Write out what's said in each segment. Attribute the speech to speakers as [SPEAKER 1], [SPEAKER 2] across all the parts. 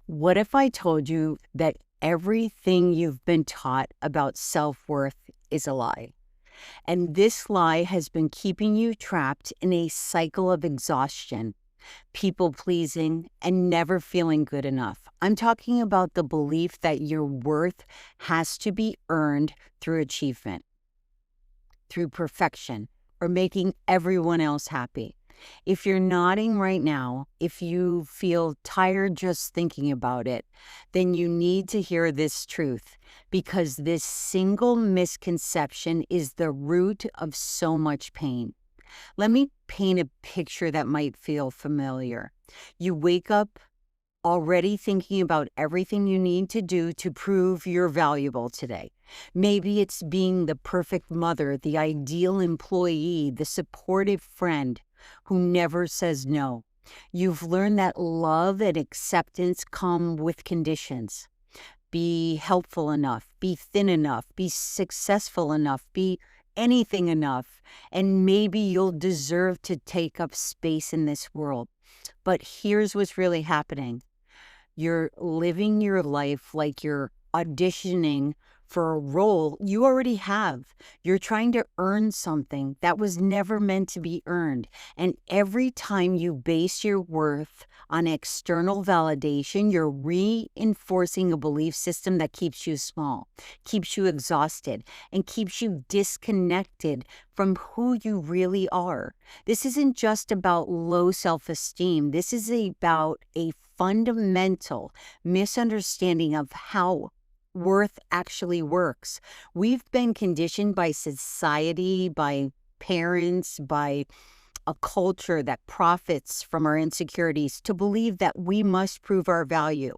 [SPEAKER 1] What if I told you that everything you've been taught about self-worth is a lie? And this lie has been keeping you trapped in a cycle of exhaustion, people pleasing, and never feeling good enough. I'm talking about the belief that your worth has to be earned through achievement, through perfection, or making everyone else happy. If you're nodding right now, if you feel tired just thinking about it, then you need to hear this truth because this single misconception is the root of so much pain. Let me paint a picture that might feel familiar. You wake up already thinking about everything you need to do to prove you're valuable today. Maybe it's being the perfect mother, the ideal employee, the supportive friend who never says no. You've learned that love and acceptance come with conditions. Be helpful enough, be thin enough, be successful enough, be anything enough, and maybe you'll deserve to take up space in this world. But here's what's really happening. You're living your life like you're auditioning for a role you already have. You're trying to earn something that was never meant to be earned. And every time you base your worth on external validation, you're reinforcing a belief system that keeps you small, keeps you exhausted, and keeps you disconnected from who you really are. This isn't just about low self-esteem. This is about a fundamental misunderstanding of how worth actually works. We've been conditioned by society, by parents, by a culture that profits from our insecurities to believe that we must prove our value.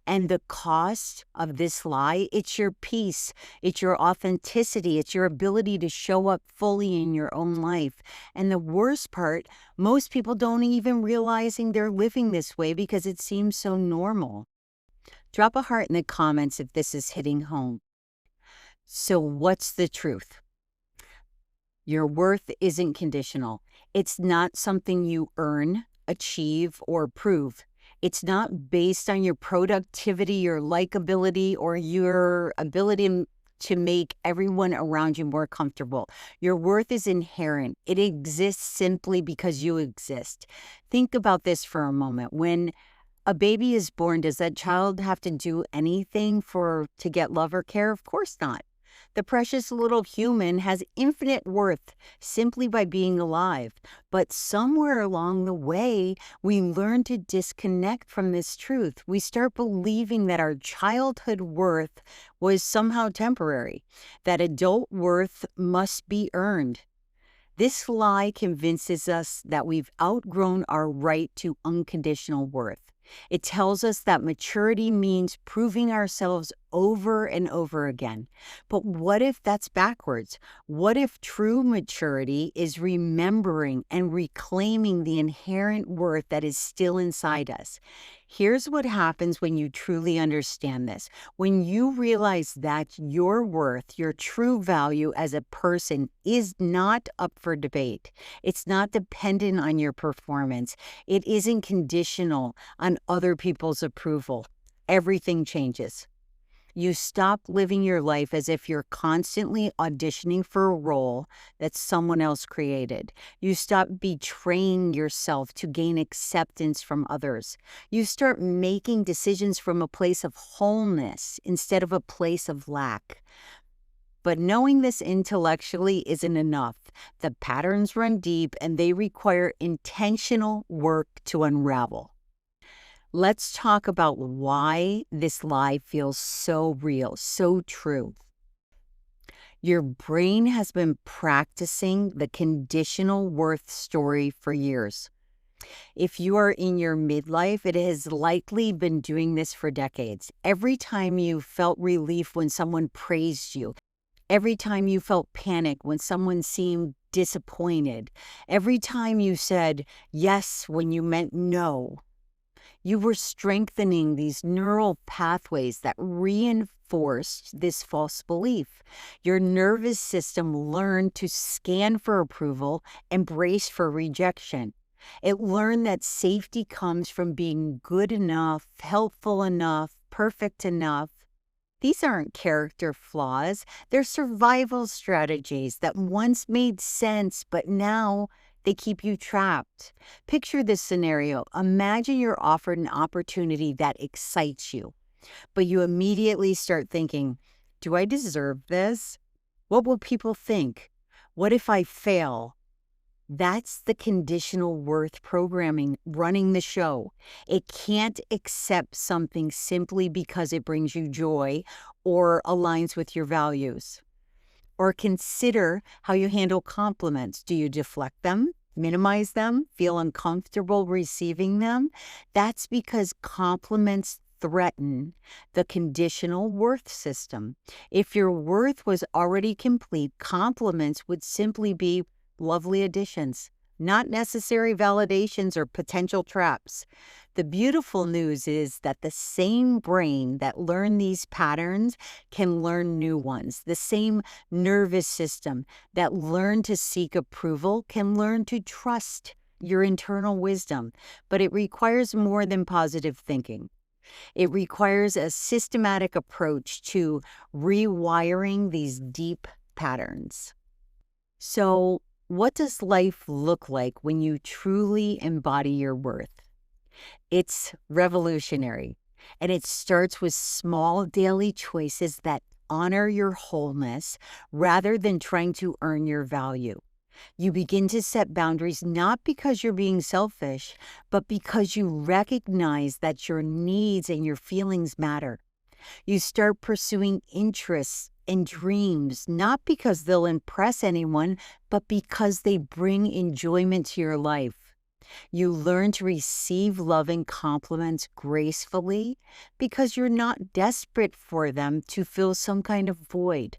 [SPEAKER 1] And the cost of this lie, it's your peace, it's your authenticity, it's your ability to show up fully in your own life. And the worst part, most people don't even realizing they're living this way because it seems so normal. Drop a heart in the comments if this is hitting home. So what's the truth? Your worth isn't conditional. It's not something you earn, achieve, or prove. It's not based on your productivity, your likability, or your ability to make everyone around you more comfortable. Your worth is inherent. It exists simply because you exist. Think about this for a moment. When a baby is born, does that child have to do anything to get love or care? Of course not. The precious little human has infinite worth simply by being alive. But somewhere along the way, we learn to disconnect from this truth. We start believing that our childhood worth was somehow temporary, that adult worth must be earned. This lie convinces us that we've outgrown our right to unconditional worth. It tells us that maturity means proving ourselves over and over again. But what if that's backwards? What if true maturity is remembering and reclaiming the inherent worth that is still inside us? Here's what happens when you truly understand this. When you realize that your worth, your true value as a person is not up for debate. It's not dependent on your performance. It isn't conditional on other people's approval. Everything changes. You stop living your life as if you're constantly auditioning for a role that someone else created. You stop betraying yourself to gain acceptance from others. You start making decisions from a place of wholeness instead of a place of lack. But knowing this intellectually isn't enough. The patterns run deep and they require intentional work to unravel. Let's talk about why this lie feels so real, so true. Your brain has been practicing the conditional worth story for years. If you are in your midlife, it has likely been doing this for decades. Every time you felt relief when someone praised you, every time you felt panic when someone seemed disappointed, every time you said yes when you meant no, you were strengthening these neural pathways that reinforced this false belief. Your nervous system learned to scan for approval and brace for rejection. It learned that safety comes from being good enough, helpful enough, perfect enough. These aren't character flaws, they're survival strategies that once made sense, but now they keep you trapped. Picture this scenario. Imagine you're offered an opportunity that excites you, but you immediately start thinking, do I deserve this? What will people think? What if I fail? That's the conditional worth programming running the show. It can't accept something simply because it brings you joy or aligns with your values. Or consider how you handle compliments. Do you deflect them, minimize them, feel uncomfortable receiving them? That's because compliments threaten the conditional worth system. If your worth was already complete, compliments would simply be lovely additions, not necessary validations or potential traps. The beautiful news is that the same brain that learned these patterns can learn new ones. The same nervous system that learned to seek approval can learn to trust your internal wisdom. But it requires more than positive thinking. It requires a systematic approach to rewiring these deep patterns. So, what does life look like when you truly embody your worth? It's revolutionary, and it starts with small daily choices that honor your wholeness rather than trying to earn your value. You begin to set boundaries not because you're being selfish, but because you recognize that your needs and your feelings matter. You start pursuing interests and dreams, not because they'll impress anyone, but because they bring enjoyment to your life. You learn to receive loving compliments gracefully because you're not desperate for them to fill some kind of void.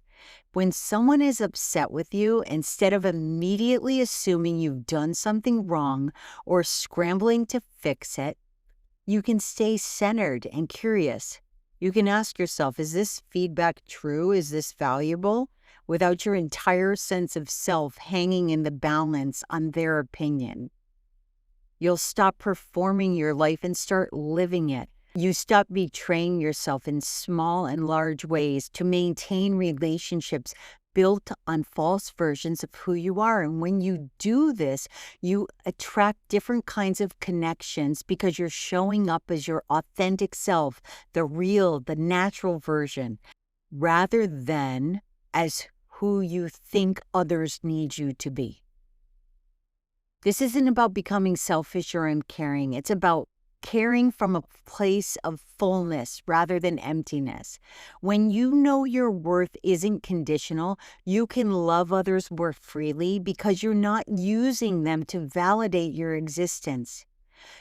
[SPEAKER 1] When someone is upset with you, instead of immediately assuming you've done something wrong or scrambling to fix it, you can stay centered and curious. You can ask yourself, is this feedback true? Is this valuable? Without your entire sense of self hanging in the balance on their opinion. You'll stop performing your life and start living it. You stop betraying yourself in small and large ways to maintain relationships built on false versions of who you are. And when you do this, you attract different kinds of connections because you're showing up as your authentic self, the real, the natural version, rather than as who you think others need you to be. This isn't about becoming selfish or uncaring. It's about caring from a place of fullness rather than emptiness. When you know your worth isn't conditional, you can love others more freely because you're not using them to validate your existence.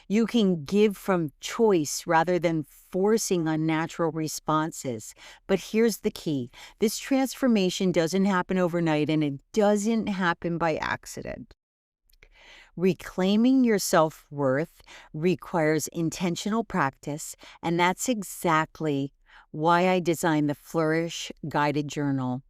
[SPEAKER 1] You can give from choice rather than forcing unnatural responses. But here's the key. This transformation doesn't happen overnight, and it doesn't happen by accident. Reclaiming your self-worth requires intentional practice, and that's exactly why I designed the Flourish Guided Journal.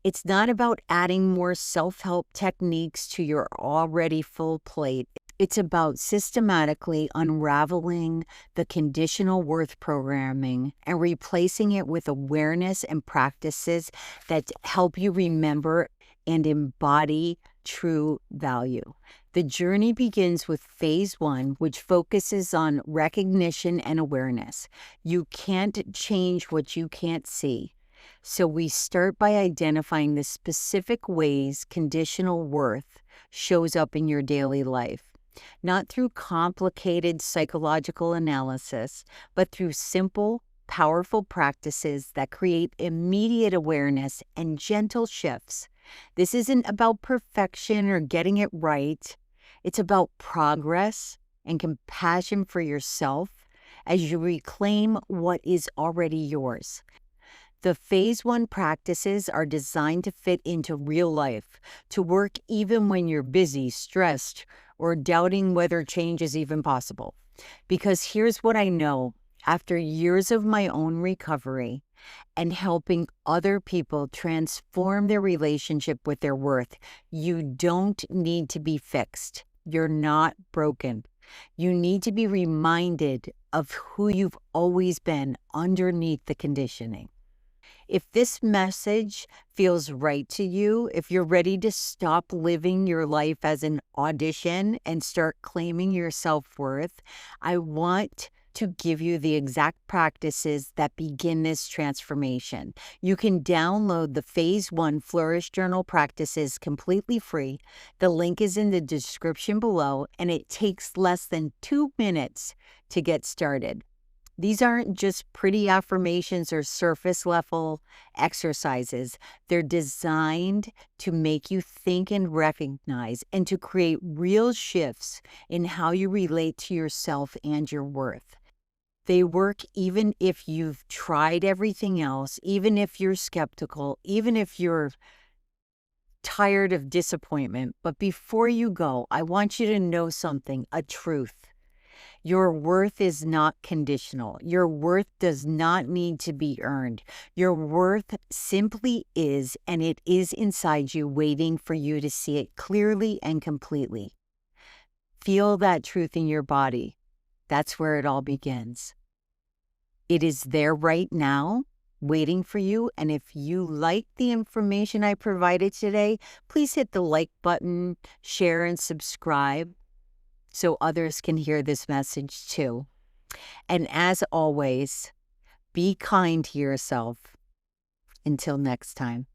[SPEAKER 1] It's not about adding more self-help techniques to your already full plate. It's about systematically unraveling the conditional worth programming and replacing it with awareness and practices that help you remember and embody true value. The journey begins with phase 1, which focuses on recognition and awareness. You can't change what you can't see. So we start by identifying the specific ways conditional worth shows up in your daily life. Not through complicated psychological analysis, but through simple, powerful practices that create immediate awareness and gentle shifts. This isn't about perfection or getting it right. It's about progress and compassion for yourself as you reclaim what is already yours. The phase 1 practices are designed to fit into real life, to work even when you're busy, stressed, or doubting whether change is even possible. Because here's what I know, after years of my own recovery and helping other people transform their relationship with their worth, you don't need to be fixed. You're not broken. You need to be reminded of who you've always been underneath the conditioning. If this message feels right to you, if you're ready to stop living your life as an audition and start claiming your self worth, I want to give you the exact practices that begin this transformation. You can download the Phase 1 Flourish Journal practices completely free. The link is in the description below, and it takes less than 2 minutes to get started. These aren't just pretty affirmations or surface level exercises. They're designed to make you think and recognize and to create real shifts in how you relate to yourself and your worth. They work even if you've tried everything else, even if you're skeptical, even if you're tired of disappointment. But before you go, I want you to know something, a truth. Your worth is not conditional. Your worth does not need to be earned. Your worth simply is, and it is inside you, waiting for you to see it clearly and completely. Feel that truth in your body. That's where it all begins. It is there right now, waiting for you. And if you like the information I provided today, please hit the like button, share, and subscribe so others can hear this message too. And as always, be kind to yourself. Until next time.